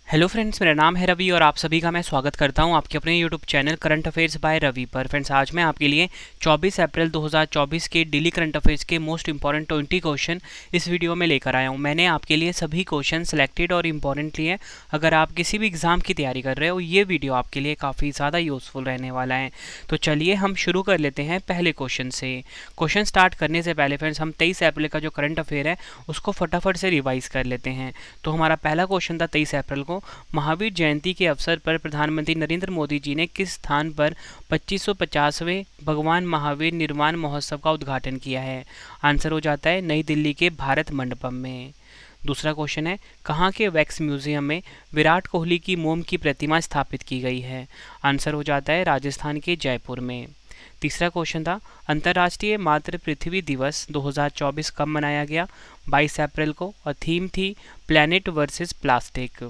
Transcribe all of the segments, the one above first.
Hello friends, मेरा नाम है रवि और आप सभी का मैं स्वागत करता हूं आपके अपने YouTube channel current affairs by Ravi पर। फ्रेंड्स, आज मैं आपके लिए 24 अप्रैल 2024 के डेली करंट अफेयर्स के मोस्ट इंपॉर्टेंट 20 क्वेश्चन इस वीडियो में लेकर आया हूं। मैंने आपके लिए सभी क्वेश्चन सिलेक्टेड और इम्पॉर्टेंट लिए। अगर आप किसी भी एग्जाम की तैयारी कर रहे हो, ये वीडियो आपके लिए काफ़ी ज़्यादा यूज़फुल रहने वाला है। तो चलिए हम शुरू कर लेते हैं पहले क्वेश्चन से। क्वेश्चन स्टार्ट करने से पहले फ्रेंड्स, हम 23 अप्रैल का जो करंट अफेयर है उसको फटाफट से रिवाइज कर लेते हैं। तो हमारा पहला क्वेश्चन था 23 अप्रैल को, महावीर जयंती के अवसर पर प्रधानमंत्री नरेंद्र मोदी जी ने किस स्थान पर 2550वें भगवान महावीर निर्वाण महोत्सव का उद्घाटन किया है? आंसर हो जाता है नई दिल्ली के भारत मंडपम में। दूसरा क्वेश्चन है, कहाँ के वैक्स म्यूजियम में विराट कोहली की मोम की प्रतिमा स्थापित की गई है? आंसर हो जाता है राजस्थान के जयपुर में। तीसरा क्वेश्चन था, अंतर्राष्ट्रीय मातृ पृथ्वी दिवस 2024 कब मनाया गया? 22 अप्रैल को, और थीम थी प्लैनेट वर्सेस प्लास्टिक।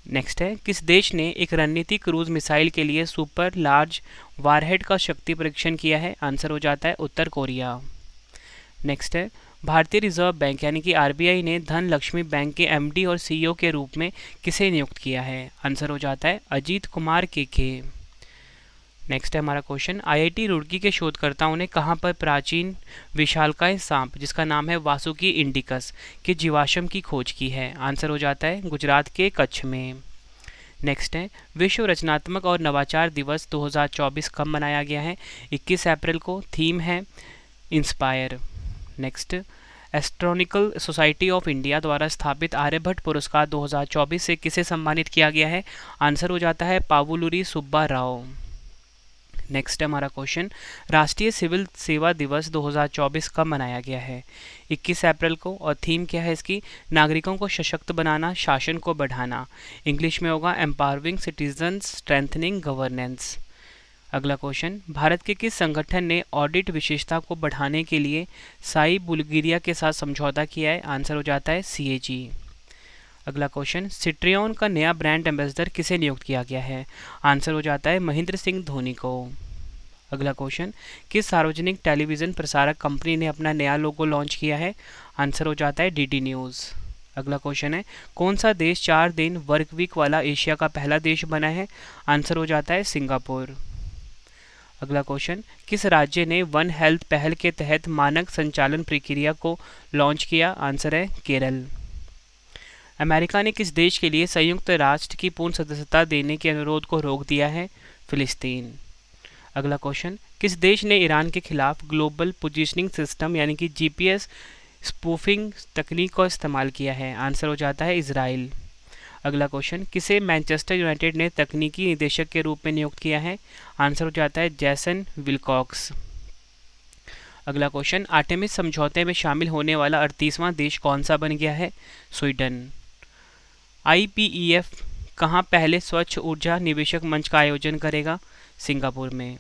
नेक्स्ट है, किस देश ने एक रणनीतिक क्रूज मिसाइल के लिए सुपर लार्ज वारहेड का शक्ति परीक्षण किया है? आंसर हो जाता है उत्तर कोरिया। नेक्स्ट है, भारतीय रिजर्व बैंक यानी कि आरबीआई ने धन लक्ष्मी बैंक के एमडी और सीईओ के रूप में किसे नियुक्त किया है? आंसर हो जाता है अजीत कुमार के। नेक्स्ट है हमारा क्वेश्चन, आईआईटी रुड़की के शोधकर्ताओं ने कहाँ पर प्राचीन विशालकाय सांप जिसका नाम है वासुकी इंडिकस के जीवाश्म की खोज की है? आंसर हो जाता है गुजरात के कच्छ में। नेक्स्ट है, विश्व रचनात्मक और नवाचार दिवस 2024 कब मनाया गया है? 21 अप्रैल को, थीम है inspire. Next, astronomical society of India द्वारा स्थापित आर्यभट्ट पुरस्कार 2024 से किसे सम्मानित किया गया है? आंसर हो जाता है पावुलुरी सुब्बा राव। नेक्स्ट है हमारा क्वेश्चन, राष्ट्रीय सिविल सेवा दिवस 2024 कब मनाया गया है? 21 अप्रैल को, और थीम क्या है इसकी? नागरिकों को सशक्त बनाना, शासन को बढ़ाना। इंग्लिश में होगा एम्पावरिंग सिटीजन्स, स्ट्रेंथनिंग गवर्नेंस। अगला क्वेश्चन, भारत के किस संगठन ने ऑडिट विशेषता को बढ़ाने के लिए साई बुल्गारिया के साथ समझौता किया है? आंसर हो जाता है सीएजी। अगला क्वेश्चन, सिट्रियन का नया ब्रांड एम्बेसडर किसे नियुक्त किया गया है? आंसर हो जाता है महेंद्र सिंह धोनी को। अगला क्वेश्चन, किस सार्वजनिक टेलीविज़न प्रसारक कंपनी ने अपना नया लोगो लॉन्च किया है? आंसर हो जाता है डीडी न्यूज़। अगला क्वेश्चन है, कौन सा देश 4 दिन वर्क वीक वाला एशिया का पहला देश बना है? आंसर हो जाता है सिंगापुर। अगला क्वेश्चन, किस राज्य ने वन हेल्थ पहल के तहत मानक संचालन प्रक्रिया को लॉन्च किया? आंसर है केरल। अमेरिका ने किस देश के लिए संयुक्त राष्ट्र की पूर्ण सदस्यता देने के अनुरोध को रोक दिया है? फिलिस्तीन। अगला क्वेश्चन, किस देश ने ईरान के खिलाफ ग्लोबल पोजीशनिंग सिस्टम यानी कि जीपीएस स्पूफिंग तकनीक का इस्तेमाल किया है? आंसर हो जाता है इजराइल। अगला क्वेश्चन, किसे मैनचेस्टर यूनाइटेड ने तकनीकी निदेशक के रूप में नियुक्त किया है? आंसर हो जाता है जैसन विलकॉक्स। अगला क्वेश्चन, आर्टेमिस समझौते में शामिल होने वाला 38वां देश कौन सा बन गया है? स्वीडन। आईपीईएफ कहाँ पहले स्वच्छ ऊर्जा निवेशक मंच का आयोजन करेगा? सिंगापुर में।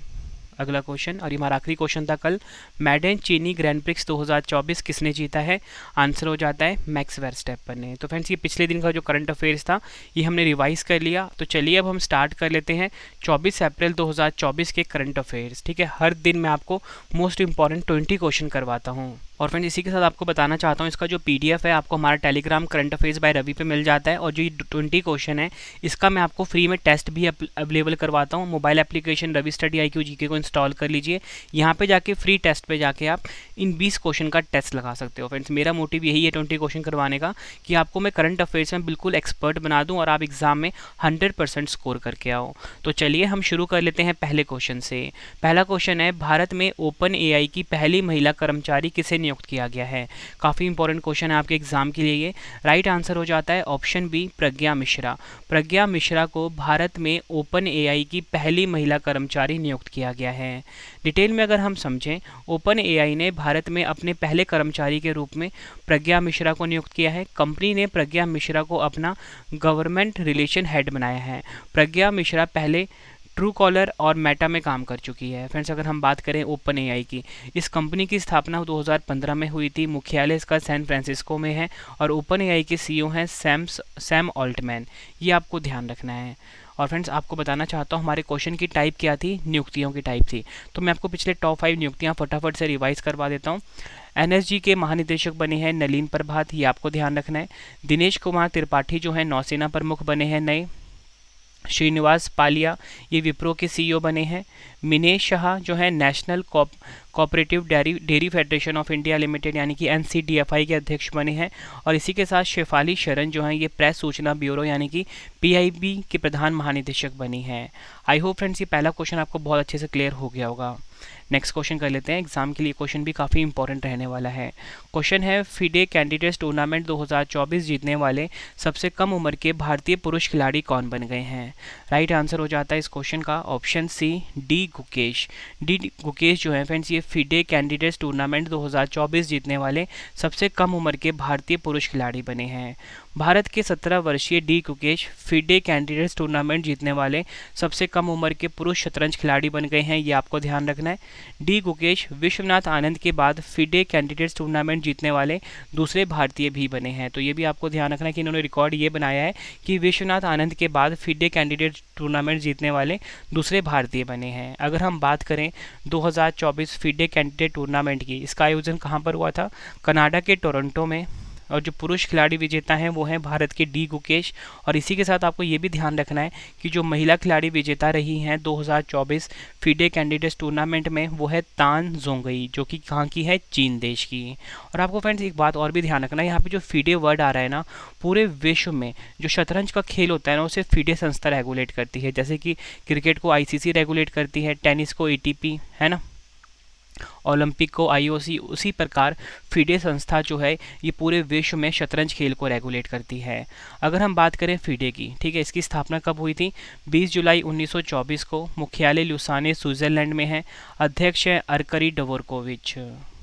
अगला क्वेश्चन, और ये हमारा आखिरी क्वेश्चन था कल, मैडन चीनी ग्रैंड प्रिक्स 2024 किसने जीता है? आंसर हो जाता है मैक्स वर्स्टैपन ने। तो फ्रेंड्स, ये पिछले दिन का जो करंट अफेयर्स था ये हमने रिवाइज कर लिया। तो चलिए अब हम स्टार्ट कर लेते हैं 24 अप्रैल 2024 के करंट अफेयर्स। ठीक है, हर दिन मैं आपको मोस्ट इंपॉर्टेंट 20 क्वेश्चन करवाता हूँ। और फ्रेंड्स, इसी के साथ आपको बताना चाहता हूँ, इसका जो पीडीएफ है आपको हमारा Telegram current affairs by Ravi पे मिल जाता है। और जो ये 20 क्वेश्चन है इसका मैं आपको फ्री में टेस्ट भी अवेलेबल करवाता हूँ। Mobile application Ravi study IQ GK को इंस्टॉल कर लीजिए। यहाँ पे जाके फ्री टेस्ट पे जाके आप इन 20 क्वेश्चन का टेस्ट लगा सकते हो। फ्रेंड्स, मेरा मोटिव यही है 20 क्वेश्चन करवाने का कि आपको मैं करंट अफेयर्स में बिल्कुल एक्सपर्ट बना दूँ और आप एग्जाम में 100% स्कोर करके आओ। तो चलिए हम शुरू कर लेते हैं पहले क्वेश्चन से। पहला क्वेश्चन है, भारत में ओपन AI की पहली महिला कर्मचारी किसे नियुक्त किया गया है? काफ़ी इंपॉर्टेंट क्वेश्चन है आपके एग्जाम के लिए ये। राइट आंसर हो जाता है ऑप्शन बी, प्रज्ञा मिश्रा। प्रज्ञा मिश्रा को भारत में ओपन AI की पहली महिला कर्मचारी नियुक्त किया गया है। डिटेल में अगर हम समझें, ओपन AI ने भारत में अपने पहले कर्मचारी के रूप में प्रज्ञा मिश्रा को नियुक्त किया है। कंपनी ने प्रज्ञा मिश्रा को अपना गवर्नमेंट रिलेशन हेड बनाया है। प्रज्ञा मिश्रा पहले ट्रू कॉलर और मेटा में काम कर चुकी है। फ्रेंड्स, अगर हम बात करें ओपन AI की, इस कंपनी की स्थापना 2015 में हुई थी। मुख्यालय इसका सैन फ्रांसिस्को में है और ओपन AI के CEO हैं सैम ऑल्टमैन। ये आपको ध्यान रखना है। और फ्रेंड्स आपको बताना चाहता हूँ हमारे क्वेश्चन की टाइप क्या थी, नियुक्तियों की टाइप थी। तो मैं आपको पिछले टॉप 5 नियुक्तियाँ फटाफट से रिवाइज करवा देता हूँ। एनएसजी के महानिदेशक बने हैं नलिन प्रभात, ये आपको ध्यान रखना है। दिनेश कुमार त्रिपाठी जो है नौसेना प्रमुख बने हैं नए। श्रीनिवास पालिया ये विप्रो के सीईओ बने हैं। मिनेश शाह जो है national cooperative dairy federation of India limited यानी कि एनसीडीएफआई के अध्यक्ष बने हैं। और इसी के साथ शेफाली शरण जो हैं ये प्रेस सूचना ब्यूरो यानी कि पीआईबी के प्रधान महानिदेशक बनी हैं। आई होप फ्रेंड्स ये पहला क्वेश्चन आपको बहुत अच्छे से क्लियर हो गया होगा। नेक्स्ट क्वेश्चन कर लेते हैं, एग्जाम के लिए क्वेश्चन भी काफ़ी इंपॉर्टेंट रहने वाला है। क्वेश्चन है फिडे कैंडिडेट्स टूर्नामेंट 2024 जीतने वाले सबसे कम उम्र के भारतीय पुरुष खिलाड़ी कौन बन गए हैं। राइट आंसर हो जाता है इस क्वेश्चन का option C, D Gukesh. D Gukesh जो है फ्रेंड्स ये फिडे कैंडिडेट्स टूर्नामेंट 2024 जीतने वाले सबसे कम उम्र के भारतीय पुरुष खिलाड़ी बने हैं। भारत के 17 वर्षीय D Gukesh FIDE candidates tournament जीतने वाले सबसे कम उम्र के पुरुष शतरंज खिलाड़ी बन गए हैं, ये आपको ध्यान रखना है। डी गुकेश विश्वनाथ आनंद के बाद फिडे कैंडिडेट्स टूर्नामेंट जीतने वाले दूसरे भारतीय भी बने हैं। तो ये भी आपको ध्यान रखना है कि इन्होंने रिकॉर्ड ये बनाया है कि विश्वनाथ आनंद के बाद फिडे कैंडिडेट टूर्नामेंट जीतने वाले दूसरे भारतीय बने हैं। अगर हम बात करें 2024 फिडे कैंडिडेट टूर्नामेंट की, इसका आयोजन कहाँ पर हुआ था, कनाडा के टोरंटो में। और जो पुरुष खिलाड़ी विजेता हैं वो हैं भारत के डी गुकेश। और इसी के साथ आपको ये भी ध्यान रखना है कि जो महिला खिलाड़ी विजेता रही हैं 2024 फिडे कैंडिडेट्स टूर्नामेंट में वो है तान जोंगई, जो कि कहाँ की है, चीन देश की। और आपको फ्रेंड्स एक बात और भी ध्यान रखना है, यहाँ पे जो फिडे वर्ड आ रहा है ना, पूरे विश्व में जो शतरंज का खेल होता है ना उसे फिडे संस्था रेगुलेट करती है। जैसे कि क्रिकेट को आईसीसी रेगुलेट करती है, टेनिस को एटीपी, है ना, ओलंपिक को आईओसी, उसी प्रकार फिडे संस्था जो है ये पूरे विश्व में शतरंज खेल को रेगुलेट करती है। अगर हम बात करें फिडे की, ठीक है, इसकी स्थापना कब हुई थी, 20 जुलाई 1924 को। मुख्यालय ल्यूसाने स्विट्जरलैंड में है। अध्यक्ष है अरकरी डवोरकोविच।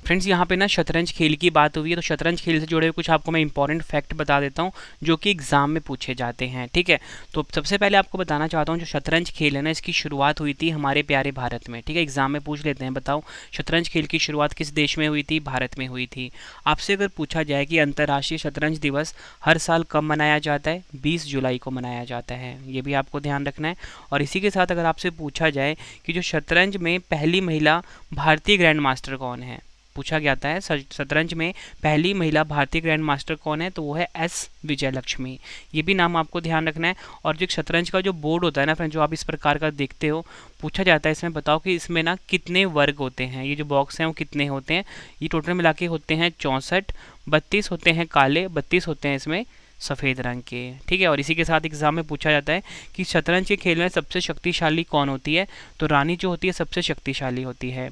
फ्रेंड्स यहाँ पे ना शतरंज खेल की बात हुई है, तो शतरंज खेल से जुड़े हुए कुछ आपको मैं इंपॉर्टेंट फैक्ट बता देता हूँ जो कि एग्जाम में पूछे जाते हैं, ठीक है। तो सबसे पहले आपको बताना चाहता हूँ जो शतरंज खेल है ना इसकी शुरुआत हुई थी हमारे प्यारे भारत में, ठीक है। एग्जाम में पूछ लेते हैं, बताओ शतरंज खेल की शुरुआत किस देश में हुई थी, भारत में हुई थी। आपसे अगर पूछा जाए कि अंतर्राष्ट्रीय शतरंज दिवस हर साल कब मनाया जाता है, 20 जुलाई को मनाया जाता है, ये भी आपको ध्यान रखना है। और इसी के साथ अगर आपसे पूछा जाए कि जो शतरंज में पहली महिला भारतीय ग्रैंड मास्टर कौन है, पूछा गया है शतरंज में पहली महिला भारतीय ग्रैंड मास्टर कौन है, तो वो है एस विजयलक्ष्मी, ये भी नाम आपको ध्यान रखना है। और जो शतरंज का जो बोर्ड होता है ना फ्रेंड, जो आप इस प्रकार का देखते हो, पूछा जाता है इसमें बताओ कि इसमें ना कितने वर्ग होते हैं, ये जो बॉक्स हैं वो कितने होते हैं, ये टोटल मिला के होते हैं 64, 32 होते हैं काले, 32 होते हैं इसमें सफ़ेद रंग के, ठीक है। और इसी के साथ एग्जाम में पूछा जाता है कि शतरंज के खेल में सबसे शक्तिशाली कौन होती है, तो रानी जो होती है सबसे शक्तिशाली होती है।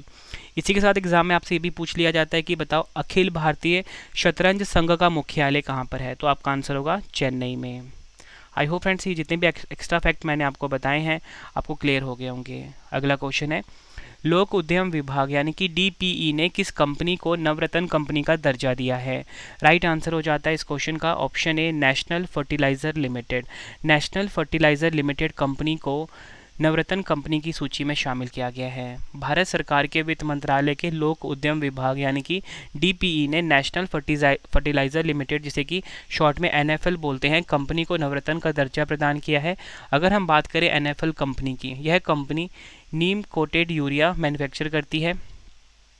इसी के साथ एग्जाम में आपसे ये भी पूछ लिया जाता है कि बताओ अखिल भारतीय शतरंज संघ का मुख्यालय कहाँ पर है, तो आपका आंसर होगा चेन्नई में। आई होप फ्रेंड्स ये जितने भी एक्स्ट्रा फैक्ट मैंने आपको बताए हैं आपको क्लियर हो गए होंगे। अगला क्वेश्चन है, लोक उद्यम विभाग यानी कि डीपीई ने किस कंपनी को नवरत्न कंपनी का दर्जा दिया है। राइट आंसर हो जाता है इस क्वेश्चन का option A, national fertiliser limited. National fertiliser limited company को नवरत्न कंपनी की सूची में शामिल किया गया है। भारत सरकार के वित्त मंत्रालय के लोक उद्यम विभाग यानी कि डीपीई ने नेशनल फर्टिलाइज़र लिमिटेड, जिसे कि शॉर्ट में एनएफएल बोलते हैं, कंपनी को नवरत्न का दर्जा प्रदान किया है। अगर हम बात करें एनएफएल कंपनी की, यह कंपनी नीम कोटेड यूरिया मैन्युफैक्चर करती है।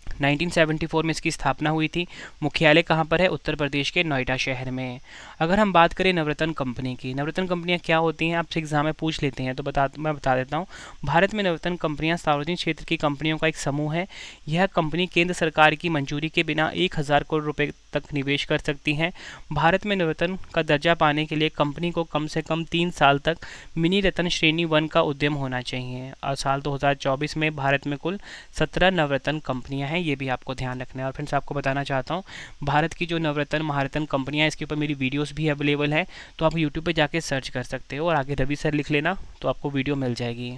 1974 में इसकी स्थापना हुई थी। मुख्यालय कहाँ पर है, उत्तर प्रदेश के नोएडा शहर में। अगर हम बात करें नवरत्न कंपनी की, नवरत्न कंपनियाँ क्या होती हैं, आपसे एग्जाम में पूछ लेते हैं तो मैं बता देता हूँ। भारत में नवरत्न कंपनियाँ सार्वजनिक क्षेत्र की कंपनियों का एक समूह है। यह कंपनी केंद्र सरकार की मंजूरी के बिना 1000 करोड़ रुपये तक निवेश कर सकती हैं। भारत में नवरत्न का दर्जा पाने के लिए कंपनी को कम से कम 3 साल तक मिनी रत्न श्रेणी 1 का उद्यम होना चाहिए। और साल 2024 में भारत में कुल 17 नवरत्न कंपनियां हैं, ये भी आपको ध्यान रखना है। और फ्रेंड्स आपको बताना चाहता हूँ भारत की जो नवरत्न महारत्न कंपनियां, इसके ऊपर मेरी वीडियोस भी अवेलेबल है, तो आप यूट्यूब पे जाके सर्च कर सकते हो और आगे रवि सर लिख लेना तो आपको वीडियो मिल जाएगी।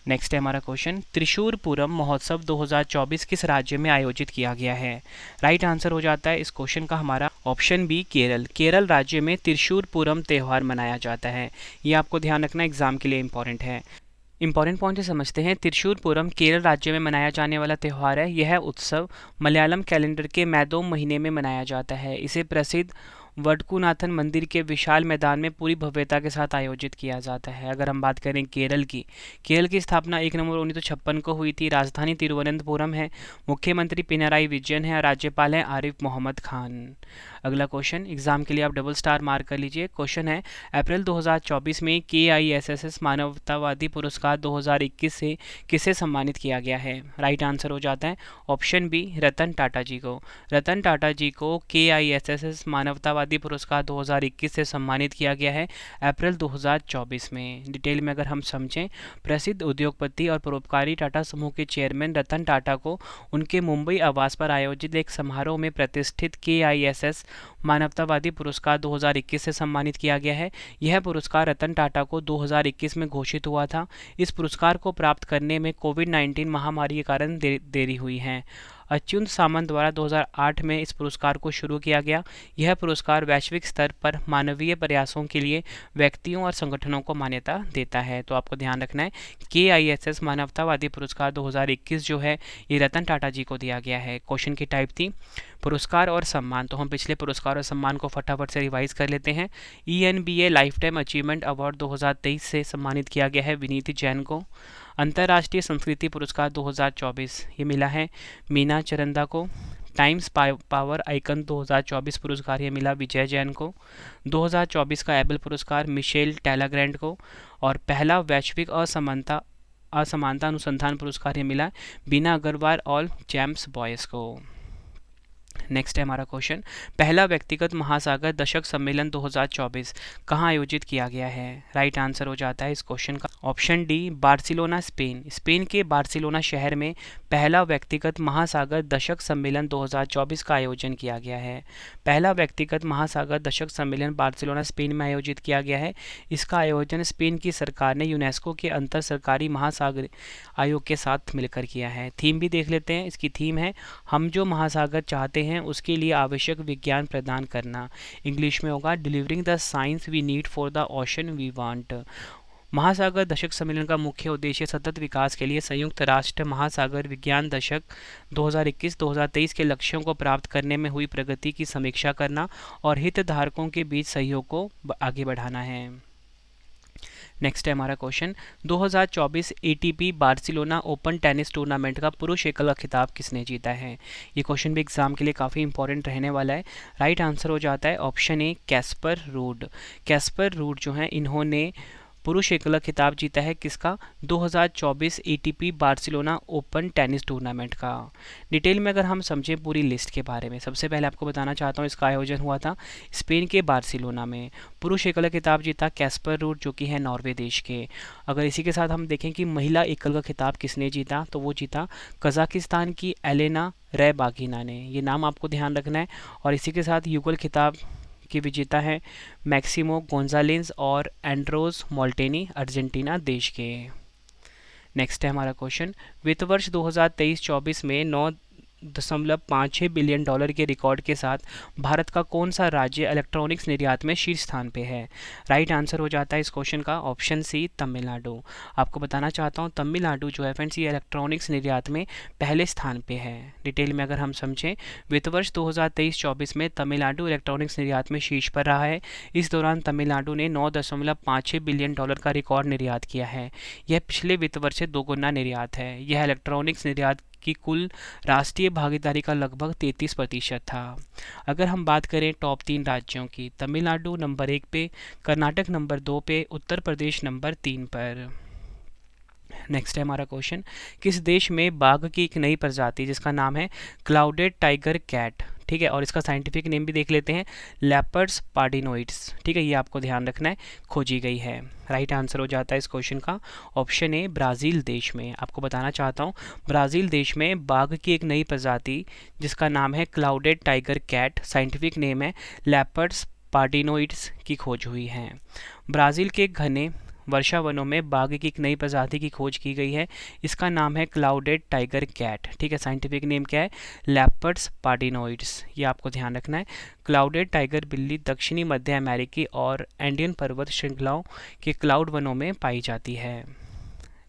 नेक्स्ट है हमारा क्वेश्चन, त्रिशूरपुरम महोत्सव 2024 किस राज्य में आयोजित किया गया है। राइट आंसर हो जाता है इस क्वेश्चन का हमारा ऑप्शन बी, केरल। केरल राज्य में त्रिशूरपुरम त्यौहार मनाया जाता है, ये आपको ध्यान रखना एग्जाम के लिए इंपॉर्टेंट है। इंपॉर्टेंट पॉइंट से समझते हैं। त्रिशूरपुरम केरल राज्य में मनाया जाने वाला त्यौहार है। यह उत्सव मलयालम कैलेंडर के मैदोम महीने में मनाया जाता है। इसे प्रसिद्ध वडकुनाथन मंदिर के विशाल मैदान में पूरी भव्यता के साथ आयोजित किया जाता है। अगर हम बात करें केरल की स्थापना 1 नवंबर 1956 को हुई थी। राजधानी तिरुवनंतपुरम है। मुख्यमंत्री पिनराई विजयन है और राज्यपाल हैं आरिफ मोहम्मद खान। अगला क्वेश्चन एग्जाम के लिए आप डबल स्टार मार्क कर लीजिए। क्वेश्चन है अप्रैल 2024 में KISS मानवतावादी पुरस्कार 2021 से किसे सम्मानित किया गया है? राइट आंसर हो जाता है ऑप्शन बी, रतन टाटा जी को। रतन टाटा जी को KISS मानवतावादी पुरस्कार 2021 से सम्मानित किया गया है अप्रैल 2024 में। डिटेल में अगर हम समझें, प्रसिद्ध उद्योगपति और परोपकारी टाटा समूह के चेयरमैन रतन टाटा को उनके मुंबई आवास पर आयोजित एक समारोह में प्रतिष्ठित KISS मानवतावादी पुरस्कार 2021 से सम्मानित किया गया है। यह पुरस्कार रतन टाटा को 2021 में घोषित हुआ था। इस पुरस्कार को प्राप्त करने में कोविड-19 महामारी के कारण देरी हुई है। अच्युत सामंत द्वारा 2008 में इस पुरस्कार को शुरू किया गया। यह पुरस्कार वैश्विक स्तर पर मानवीय प्रयासों के लिए व्यक्तियों और संगठनों को मान्यता देता है। तो आपको ध्यान रखना है KISS मानवतावादी पुरस्कार 2021 जो है ये रतन टाटा जी को दिया गया है। क्वेश्चन की टाइप थी पुरस्कार और सम्मान। तो हम पिछले पुरस्कार और सम्मान को फटाफट से रिवाइज कर लेते हैं। ENBA life time achievement award 2023 से सम्मानित किया गया है विनीत जैन को। अंतर्राष्ट्रीय संस्कृति पुरस्कार 2024 ये मिला है मीना चरंदा को। टाइम्स पावर आइकन 2024 पुरस्कार ये मिला विजय जैन को। 2024 का एबल पुरस्कार मिशेल टैलाग्रैंड को। और पहला वैश्विक असमानता अनुसंधान पुरस्कार ये मिला बीना अग्रवाल और जेम्स बॉयस को। नेक्स्ट है हमारा क्वेश्चन, पहला व्यक्तिगत महासागर दशक सम्मेलन 2024 कहाँ आयोजित किया गया है? राइट आंसर हो जाता है इस क्वेश्चन का option D, Barcelona Spain. Spain के बार्सिलोना शहर में पहला व्यक्तिगत महासागर दशक सम्मेलन 2024 का आयोजन किया गया है। पहला व्यक्तिगत महासागर दशक सम्मेलन बार्सिलोना स्पेन में आयोजित किया गया है। इसका आयोजन स्पेन की सरकार ने यूनेस्को के अंतर सरकारी महासागर आयोग के साथ मिलकर किया है। थीम भी देख लेते हैं। इसकी थीम है हम जो महासागर चाहते हैं उसके लिए आवश्यक विज्ञान प्रदान करना। इंग्लिश में होगा delivering the science we need for the ocean we want. महासागर दशक सम्मेलन का मुख्य उद्देश्य सतत विकास के लिए संयुक्त राष्ट्र महासागर विज्ञान दशक 2021-2023 के लक्ष्यों को प्राप्त करने में हुई प्रगति की समीक्षा करना और हितधारकों के बीच सहयोग को आगे बढ़ाना है। नेक्स्ट है हमारा question, 2024 ATP Barcelona open tennis tournament का पुरुष एकल का खिताब किसने जीता है? ये क्वेश्चन भी एग्जाम के लिए काफ़ी इंपॉर्टेंट रहने वाला है। राइट आंसर हो जाता है option A, Caspar rude. Caspar rude जो है इन्होंने पुरुष एकल खिताब जीता है किसका? 2024 ATP Barcelona open tennis tournament का। डिटेल में अगर हम समझें पूरी लिस्ट के बारे में, सबसे पहले आपको बताना चाहता हूँ इसका आयोजन हुआ था स्पेन के बार्सिलोना में। पुरुष एकल खिताब जीता कैस्पर रूड जो कि है नॉर्वे देश के। अगर इसी के साथ हम देखें कि महिला एकल का खिताब किसने जीता, तो वो जीता कजाकिस्तान की एलेना रैबागिना ने। ये नाम आपको ध्यान रखना है। और इसी के साथ युगल खिताब के विजेता है मैक्सिमो गोंजालेस और एंड्रोस मोल्टेनी अर्जेंटीना देश के। नेक्स्ट है हमारा क्वेश्चन, वित्त वर्ष 2023-24 में 9.56 बिलियन डॉलर के रिकॉर्ड के साथ भारत का कौन सा राज्य इलेक्ट्रॉनिक्स निर्यात में शीर्ष स्थान पे है? राइट आंसर हो जाता है इस क्वेश्चन का ऑप्शन सी, तमिलनाडु। आपको बताना चाहता हूँ तमिलनाडु जो है फ्रेंड्स ये इलेक्ट्रॉनिक्स निर्यात में पहले स्थान पे है। डिटेल में अगर हम समझें, वित्त वर्ष 2023-24 में तमिलनाडु इलेक्ट्रॉनिक्स निर्यात में शीर्ष पर रहा है। इस दौरान तमिलनाडु ने 9.56 बिलियन डॉलर का रिकॉर्ड निर्यात किया है। यह पिछले वित्त वर्ष से दोगुना निर्यात है। यह इलेक्ट्रॉनिक्स निर्यात की कुल राष्ट्रीय भागीदारी का लगभग 33% था। अगर हम बात करें टॉप 3 राज्यों की, तमिलनाडु नंबर 1 पे, कर्नाटक नंबर 2 पे, उत्तर प्रदेश नंबर 3 पर। नेक्स्ट है हमारा क्वेश्चन, किस देश में बाघ की एक नई प्रजाति जिसका नाम है क्लाउडेड टाइगर कैट, ठीक है, और इसका साइंटिफिक नेम भी देख लेते हैं लेपर्ड्स पार्डिनोइड्स, ठीक है, ये आपको ध्यान रखना है, खोजी गई है। राइट आंसर हो जाता है इस क्वेश्चन का ऑप्शन ए, ब्राज़ील देश में। आपको बताना चाहता हूँ ब्राज़ील देश में बाघ की एक नई प्रजाति जिसका नाम है clouded tiger cat, scientific name है लेपर्ड्स पार्डिनोइड्स की खोज हुई है। ब्राज़ील के घने वर्षा वनों में बाघ की एक नई प्रजाति की खोज की गई है। इसका नाम है क्लाउडेड टाइगर कैट, ठीक है, साइंटिफिक नेम क्या है? लेपर्ड्स पार्डिनोइड्स, ये आपको ध्यान रखना है। क्लाउडेड टाइगर बिल्ली दक्षिणी मध्य अमेरिकी और एंडियन पर्वत श्रृंखलाओं के क्लाउड वनों में पाई जाती है।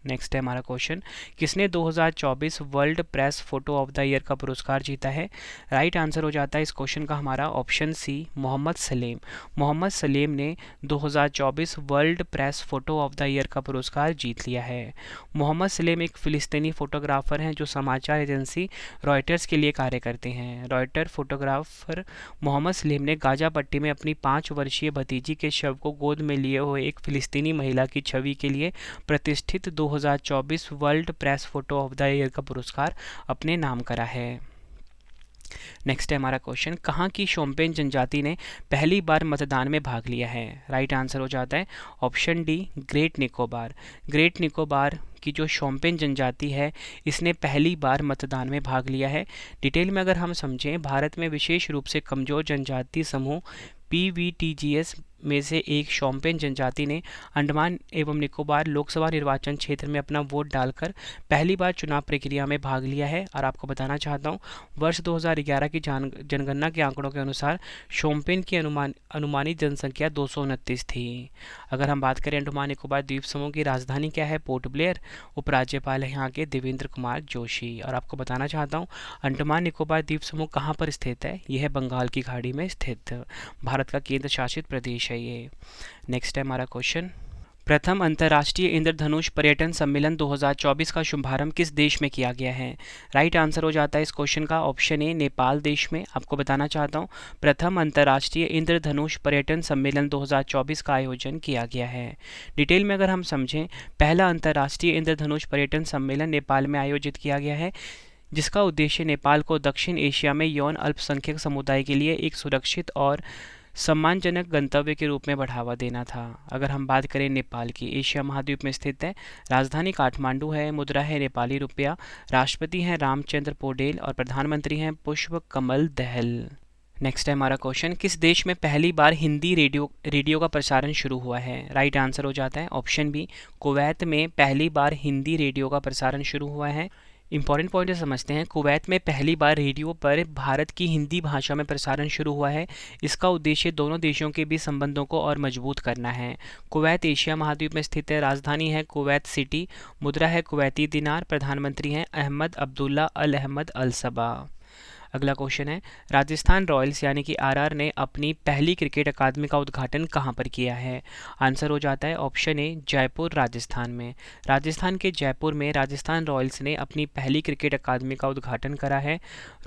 नेक्स्ट है हमारा क्वेश्चन, किसने 2024 world press photo of the year का पुरस्कार जीता है? राइट आंसर हो जाता है इस क्वेश्चन का हमारा ऑप्शन सी, मोहम्मद सलेम। मोहम्मद सलेम ने 2024 world press photo of the year का पुरस्कार जीत लिया है। मोहम्मद सलेम एक फ़िलिस्तीनी फोटोग्राफ़र हैं जो समाचार एजेंसी रॉयटर्स के लिए कार्य करते हैं। रॉयटर फोटोग्राफर मोहम्मद सलेम ने गाजा पट्टी में अपनी 5 वर्षीय भतीजी के शव को गोद में लिए हुए एक फ़िलिस्तीनी महिला की छवि के लिए प्रतिष्ठित 2024 world press photo of the year का पुरस्कार अपने नाम करा है। नेक्स्ट है हमारा क्वेश्चन, कहाँ की शोम्पेन जनजाति ने पहली बार मतदान में भाग लिया है? राइट आंसर हो जाता है option D, great Nicobar. Great Nicobar की जो शोम्पेन जनजाति है इसने पहली बार मतदान में भाग लिया है। डिटेल में अगर हम समझें, भारत में विशेष रूप से कमज़ोर जनजाति समूह PVTGS में से एक शोम्पेन जनजाति ने अंडमान एवं निकोबार लोकसभा निर्वाचन क्षेत्र में अपना वोट डालकर पहली बार चुनाव प्रक्रिया में भाग लिया है। और आपको बताना चाहता हूँ, वर्ष 2011 की जनगणना के आंकड़ों के अनुसार शोम्पेन की अनुमानित जनसंख्या 229 थी। अगर हम बात करें अंडमान निकोबार द्वीप समूह की राजधानी क्या है? Port Blair. उपराज्यपाल है यहाँ के देवेंद्र कुमार जोशी। और आपको बताना चाहता हूँ, अंडमान निकोबार द्वीप समूह कहाँ पर स्थित है? यह है बंगाल की खाड़ी में स्थित, भारत का केंद्र शासित प्रदेश है ये। नेक्स्ट है हमारा क्वेश्चन, प्रथम अंतर्राष्ट्रीय इंद्रधनुष पर्यटन सम्मेलन 2024 का शुभारंभ किस देश में किया गया है? राइट आंसर हो जाता है इस क्वेश्चन का ऑप्शन ए, नेपाल देश में। आपको बताना चाहता हूँ, प्रथम अंतर्राष्ट्रीय इंद्रधनुष पर्यटन सम्मेलन 2024 का आयोजन किया गया है। डिटेल में अगर हम समझें, पहला अंतर्राष्ट्रीय इंद्रधनुष पर्यटन सम्मेलन नेपाल में आयोजित किया गया है, जिसका उद्देश्य नेपाल को दक्षिण एशिया में यौन अल्पसंख्यक समुदाय के लिए एक सुरक्षित और सम्मानजनक गंतव्य के रूप में बढ़ावा देना था। अगर हम बात करें नेपाल की, एशिया महाद्वीप में स्थित है, राजधानी काठमांडू है, मुद्रा है नेपाली रुपया, राष्ट्रपति हैं रामचंद्र पौडेल और प्रधानमंत्री हैं पुष्प कमल दहल। नेक्स्ट है हमारा क्वेश्चन, किस देश में पहली बार हिंदी रेडियो का प्रसारण शुरू हुआ है? राइट आंसर हो जाता है ऑप्शन बी, कुवैत में पहली बार हिंदी रेडियो का प्रसारण शुरू हुआ है। इंपॉर्टेंट पॉइंट समझते हैं, कुवैत में पहली बार रेडियो पर भारत की हिंदी भाषा में प्रसारण शुरू हुआ है। इसका उद्देश्य दोनों देशों के बीच संबंधों को और मजबूत करना है। कुवैत एशिया महाद्वीप में स्थित है, राजधानी है कुवैत सिटी, मुद्रा है कुवैती दिनार, प्रधानमंत्री हैं अहमद अब्दुल्ला अल अहमद अल सबा। अगला क्वेश्चन है, राजस्थान रॉयल्स यानी कि RR ने अपनी पहली क्रिकेट अकादमी का उद्घाटन कहां पर किया है? आंसर हो जाता है ऑप्शन ए, जयपुर राजस्थान में। राजस्थान के जयपुर में राजस्थान रॉयल्स ने अपनी पहली क्रिकेट अकादमी का उद्घाटन करा है।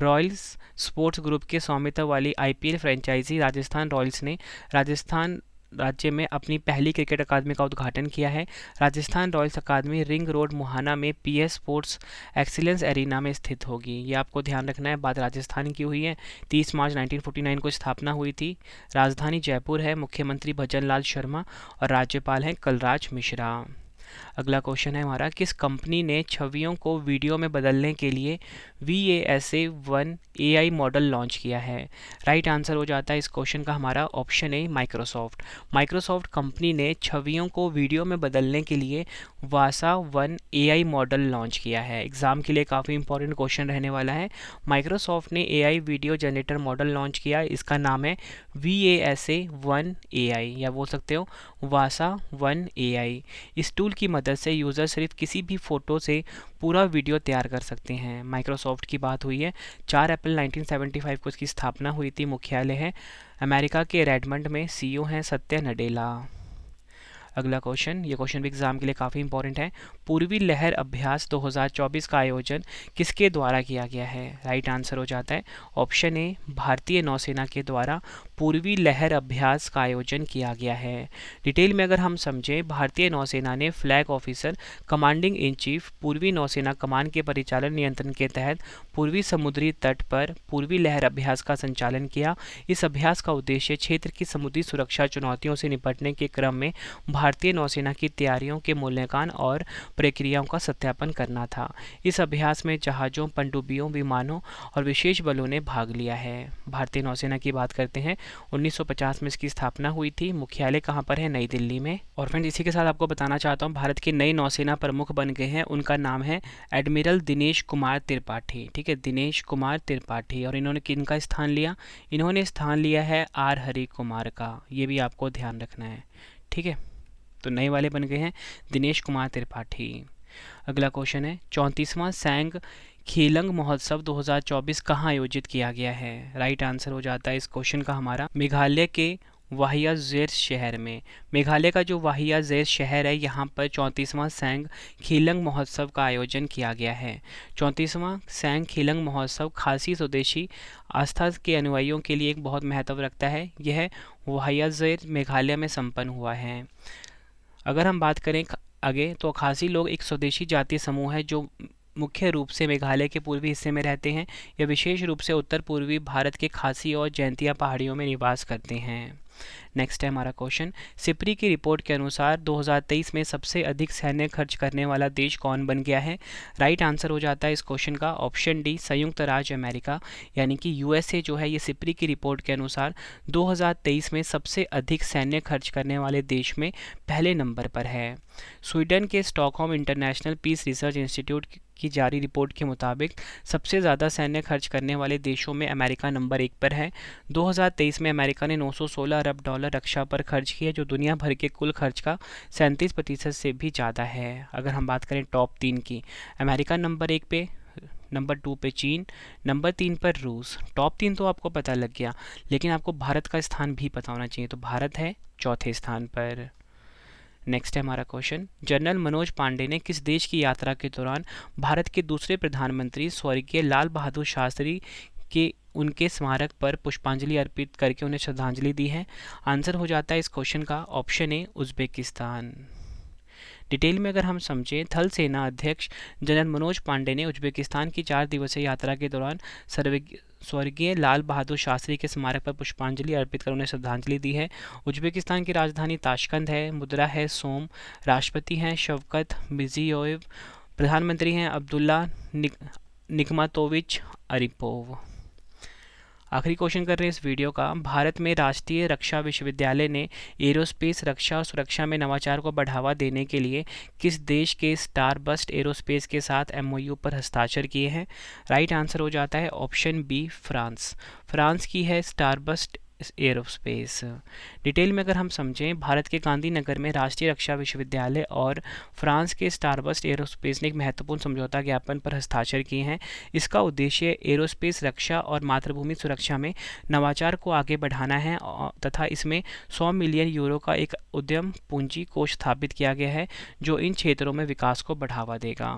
रॉयल्स स्पोर्ट्स ग्रुप के स्वामित्व वाली IPL फ्रेंचाइजी राजस्थान रॉयल्स ने राजस्थान राज्य में अपनी पहली क्रिकेट अकादमी का उद्घाटन किया है। राजस्थान रॉयल्स अकादमी रिंग रोड मुहाना में PS स्पोर्ट्स एक्सीलेंस एरिना में स्थित होगी। ये आपको ध्यान रखना है। बात राजस्थान की हुई है, 30 मार्च 1949 को स्थापना हुई थी। राजधानी जयपुर है, मुख्यमंत्री भजन लाल शर्मा और राज्यपाल हैं कलराज मिश्रा। अगला क्वेश्चन है हमारा, किस कंपनी ने छवियों को वीडियो में बदलने के लिए VASA-1 AI मॉडल लॉन्च किया है? राइट आंसर हो जाता है इस क्वेश्चन का हमारा option A, Microsoft. Microsoft company ने छवियों को वीडियो में बदलने के लिए VASA-1 AI मॉडल लॉन्च किया है। एग्जाम के लिए काफ़ी इंपॉर्टेंट क्वेश्चन रहने वाला है। माइक्रोसॉफ्ट ने AI video generator model launch किया, इसका नाम है VASA-1 AI या बोल सकते हो VASA-1 AI। इस टूल की मदद से यूज़र सिर्फ किसी भी फ़ोटो से पूरा वीडियो तैयार कर सकते हैं। माइक्रोसॉफ्ट की बात हुई है, 4 अप्रैल 1975 को इसकी स्थापना हुई थी। मुख्यालय है अमेरिका के रेडमंड में। CEO हैं सत्या नडेला। अगला क्वेश्चन, ये क्वेश्चन भी एग्जाम के लिए काफ़ी इंपॉर्टेंट है। पूर्वी लहर अभ्यास 2024 का आयोजन किसके द्वारा किया गया है? राइट आंसर हो जाता है ऑप्शन ए, भारतीय नौसेना के द्वारा पूर्वी लहर अभ्यास का आयोजन किया गया है। डिटेल में अगर हम समझें, भारतीय नौसेना ने flag officer commanding in chief पूर्वी नौसेना कमान के परिचालन नियंत्रण के तहत पूर्वी समुद्री तट पर पूर्वी लहर अभ्यास का संचालन किया। इस अभ्यास का उद्देश्य क्षेत्र की समुद्री सुरक्षा चुनौतियों से निपटने के क्रम में भारतीय नौसेना की तैयारियों के मूल्यांकन और प्रक्रियाओं का सत्यापन करना था। इस अभ्यास में जहाज़ों, पनडुब्बियों, विमानों और विशेष बलों ने भाग लिया है। भारतीय नौसेना की बात करते हैं, 1950 में इसकी स्थापना हुई थी। मुख्यालय कहाँ पर है? नई दिल्ली में। और फ्रेंड, इसी के साथ आपको बताना चाहता हूँ, भारत के नए नौसेना प्रमुख बन गए हैं। उनका नाम है एडमिरल दिनेश कुमार त्रिपाठी। ठीक है, दिनेश कुमार त्रिपाठी। और इन्होंने किनका स्थान लिया? इन्होंने स्थान लिया है R हरि कुमार का। ये भी आपको ध्यान रखना है। ठीक है, तो नए वाले बन गए हैं दिनेश कुमार त्रिपाठी। अगला क्वेश्चन है 34वां सैंग खेलंग महोत्सव 2024 कहाँ आयोजित किया गया है। राइट आंसर हो जाता है इस क्वेश्चन का हमारा मेघालय के वाहिया ज़ेर शहर में। मेघालय का जो वाहिया ज़ेर शहर है यहाँ पर 34वां सैंग खेलंग महोत्सव का आयोजन किया गया है। 34वां सैंग खेलंग महोत्सव खासी स्वदेशी आस्था के अनुयायियों के लिए एक बहुत महत्व रखता है। यह वाहिया ज़ेर मेघालय में संपन्न हुआ है। अगर हम बात करें आगे तो खासी लोग एक स्वदेशी जातीय समूह है जो मुख्य रूप से मेघालय के पूर्वी हिस्से में रहते हैं। यह विशेष रूप से उत्तर पूर्वी भारत के खासी और जैंतिया पहाड़ियों में निवास करते हैं। नेक्स्ट है हमारा क्वेश्चन, सिप्री की रिपोर्ट के अनुसार 2023 में सबसे अधिक सैन्य खर्च करने वाला देश कौन बन गया है। राइट आंसर हो जाता है इस क्वेश्चन का ऑप्शन डी, संयुक्त राज्य अमेरिका, यानी कि यूएसए जो है ये सिप्री की रिपोर्ट के अनुसार 2023 में सबसे अधिक सैन्य खर्च करने वाले देश में पहले नंबर पर है। स्वीडन के Stockholm International Peace Research Institute की जारी रिपोर्ट के मुताबिक सबसे ज़्यादा सैन्य खर्च करने वाले देशों में अमेरिका नंबर 1 पर है। 2023 में अमेरिका ने 916 अरब डॉलर रक्षा पर खर्च किए, जो दुनिया भर के कुल खर्च का 37% से भी ज़्यादा है। अगर हम बात करें टॉप 3 की, अमेरिका नंबर 1 पे, नंबर 2 पे चीन, नंबर 3 पर रूस। टॉप 3 तो आपको पता लग गया, लेकिन आपको भारत का स्थान भी पता होना चाहिए, तो भारत है चौथे स्थान पर। नेक्स्ट है हमारा क्वेश्चन, जनरल मनोज पांडे ने किस देश की यात्रा के दौरान भारत के दूसरे प्रधानमंत्री स्वर्गीय लाल बहादुर शास्त्री के उनके स्मारक पर पुष्पांजलि अर्पित करके उन्हें श्रद्धांजलि दी है। आंसर हो जाता है इस क्वेश्चन का ऑप्शन ए, उज्बेकिस्तान। डिटेल में अगर हम समझें, थल सेना अध्यक्ष जनरल मनोज पांडे ने उज्बेकिस्तान की 4 दिवसीय यात्रा के दौरान स्वर्गीय लाल बहादुर शास्त्री के स्मारक पर पुष्पांजलि अर्पित कर उन्हें श्रद्धांजलि दी है। उज्बेकिस्तान की राजधानी ताशकंद है, मुद्रा है सोम, राष्ट्रपति हैं शवकत मिर्जियोयेव, प्रधानमंत्री हैं अब्दुल्ला निगमातोविच अरिपोव। आखिरी क्वेश्चन कर रहे हैं इस वीडियो का, भारत में राष्ट्रीय रक्षा विश्वविद्यालय ने एरोस्पेस रक्षा और सुरक्षा में नवाचार को बढ़ावा देने के लिए किस देश के स्टारबस्ट एरोस्पेस के साथ एमओयू पर हस्ताक्षर किए हैं। राइट आंसर हो जाता है ऑप्शन बी, फ्रांस। फ्रांस की है स्टारबस्ट एरोस्पेस। डिटेल में अगर हम समझें, भारत के गांधीनगर में राष्ट्रीय रक्षा विश्वविद्यालय और फ्रांस के स्टारबस्ट एरोस्पेस ने एक महत्वपूर्ण समझौता ज्ञापन पर हस्ताक्षर किए हैं। इसका उद्देश्य एरोस्पेस रक्षा और मातृभूमि सुरक्षा में नवाचार को आगे बढ़ाना है तथा इसमें 100 मिलियन यूरो का एक उद्यम पूंजी कोष स्थापित किया गया है जो इन क्षेत्रों में विकास को बढ़ावा देगा।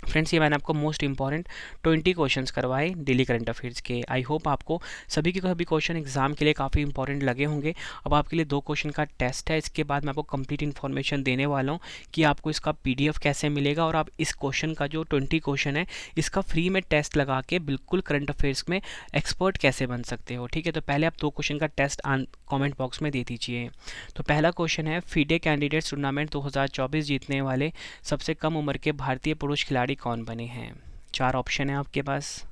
फ्रेंड्स, ये मैंने आपको मोस्ट इंपॉर्टेंट 20 क्वेश्चंस करवाए डेली करंट अफेयर्स के। आई होप आपको सभी के सभी क्वेश्चन एग्जाम के लिए काफ़ी इंपॉर्टेंट लगे होंगे। अब आपके लिए 2 क्वेश्चन का टेस्ट है, इसके बाद मैं आपको कंप्लीट इन्फॉर्मेशन देने वाला हूँ कि आपको इसका PDF कैसे मिलेगा और आप इस क्वेश्चन का जो 20 क्वेश्चन है इसका फ्री में टेस्ट लगा के बिल्कुल करंट अफेयर्स में एक्सपर्ट कैसे बन सकते हो। ठीक है, तो पहले आप 2 क्वेश्चन का टेस्ट कॉमेंट बॉक्स में दे दीजिए। तो पहला क्वेश्चन है, फीडे कैंडिडेट्स टूर्नामेंट 2024 जीतने वाले सबसे कम उम्र के भारतीय पुरुष खिलाड़ी कौन बने हैं। 4 ऑप्शन है आपके पास।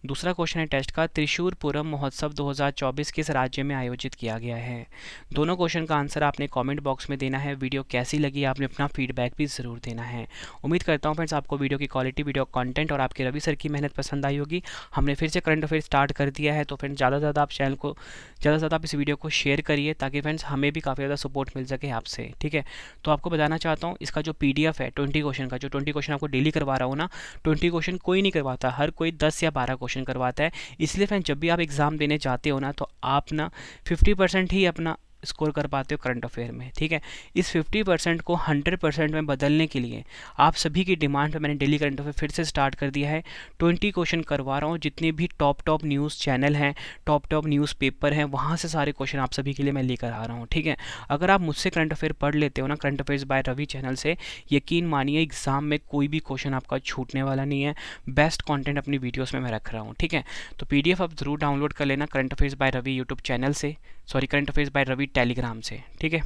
दूसरा क्वेश्चन है टेस्ट का, त्रिशूर पूरम महोत्सव 2024 किस राज्य में आयोजित किया गया है। दोनों क्वेश्चन का आंसर आपने कमेंट बॉक्स में देना है। वीडियो कैसी लगी आपने अपना फीडबैक भी ज़रूर देना है। उम्मीद करता हूँ फ्रेंड्स आपको वीडियो की क्वालिटी, वीडियो कंटेंट और आपके रवि सर की मेहनत पसंद आई होगी। हमने फिर से करंट अफेयर स्टार्ट कर दिया है, तो फ्रेंड्स ज़्यादा से ज़्यादा आप चैनल को ज़्यादा से ज़्यादा आप इस वीडियो को शेयर करिए ताकि फ्रेंड्स हमें भी काफ़ी ज़्यादा सपोर्ट मिल सके आपसे। ठीक है, तो आपको बताना चाहता हूँ इसका जो PDF है 20 क्वेश्चन का, जो 20 क्वेश्चन आपको डेली करवा रहा हूँ ना, 20 क्वेश्चन कोई नहीं करवाता, हर कोई 10 या 12 क्वेश्चन करवाता है। इसलिए फ्रेंड्स जब भी आप एग्ज़ाम देने जाते हो ना, तो आप ना 50% ही अपना स्कोर कर पाते हो करंट अफेयर में। ठीक है, इस 50% को 100% में बदलने के लिए आप सभी की डिमांड पे मैंने डेली करंट अफेयर फिर से स्टार्ट कर दिया है। 20 क्वेश्चन करवा रहा हूँ, जितने भी टॉप न्यूज़ चैनल हैं, टॉप न्यूज़ पेपर हैं, वहाँ से सारे क्वेश्चन आप सभी के लिए मैं लेकर आ रहा हूँ। ठीक है, अगर आप मुझसे करंट अफेयर पढ़ लेते हो ना, current affairs by Ravi channel से, यकीन मानिए एग्जाम में कोई भी क्वेश्चन आपका छूटने वाला नहीं है। बेस्ट कॉन्टेंट अपनी वीडियोज़ में मैं रख रहा हूँ। ठीक है, तो PDF आप ज़रूर डाउनलोड कर लेना current affairs by Ravi YouTube channel से, current affairs by Ravi Telegram से। ठीक है,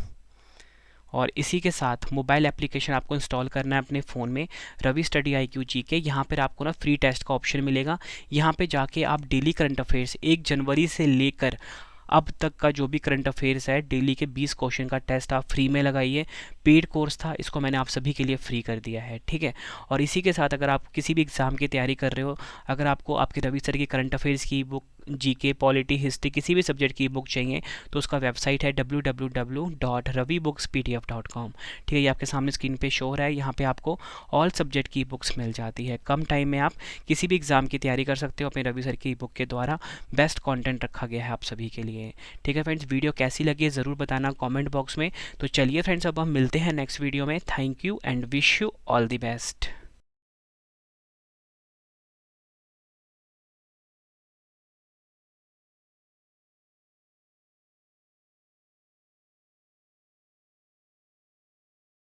और इसी के साथ मोबाइल एप्लीकेशन आपको इंस्टॉल करना है अपने फ़ोन में, रवि स्टडी IQ GK। यहाँ पर आपको ना फ्री टेस्ट का ऑप्शन मिलेगा। यहाँ पे जाके आप डेली करंट अफेयर्स 1 जनवरी से लेकर अब तक का जो भी करंट अफेयर्स है, डेली के 20 क्वेश्चन का टेस्ट आप फ्री में लगाइए। पेड कोर्स था, इसको मैंने आप सभी के लिए फ्री कर दिया है। ठीक है, और इसी के साथ अगर आप किसी भी एग्ज़ाम की तैयारी कर रहे हो, अगर आपको आपके रवि सर की करंट अफेयर्स की बुक जीके, पॉलिटी, हिस्ट्री, किसी भी सब्जेक्ट की बुक चाहिए तो उसका वेबसाइट है www.ravibooks.pdf.com। ठीक है, ये आपके सामने स्क्रीन पे शो हो रहा है। यहाँ पे आपको ऑल सब्जेक्ट की बुक्स मिल जाती है। कम टाइम में आप किसी भी एग्ज़ाम की तैयारी कर सकते हो अपने रवि सर की बुक के द्वारा। बेस्ट कंटेंट रखा गया है आप सभी के लिए। ठीक है फ्रेंड्स, वीडियो कैसी लगी ज़रूर बताना कमेंट बॉक्स में। तो चलिए फ्रेंड्स, अब हम मिलते हैं नेक्स्ट वीडियो में। Thank you and wish you all the best.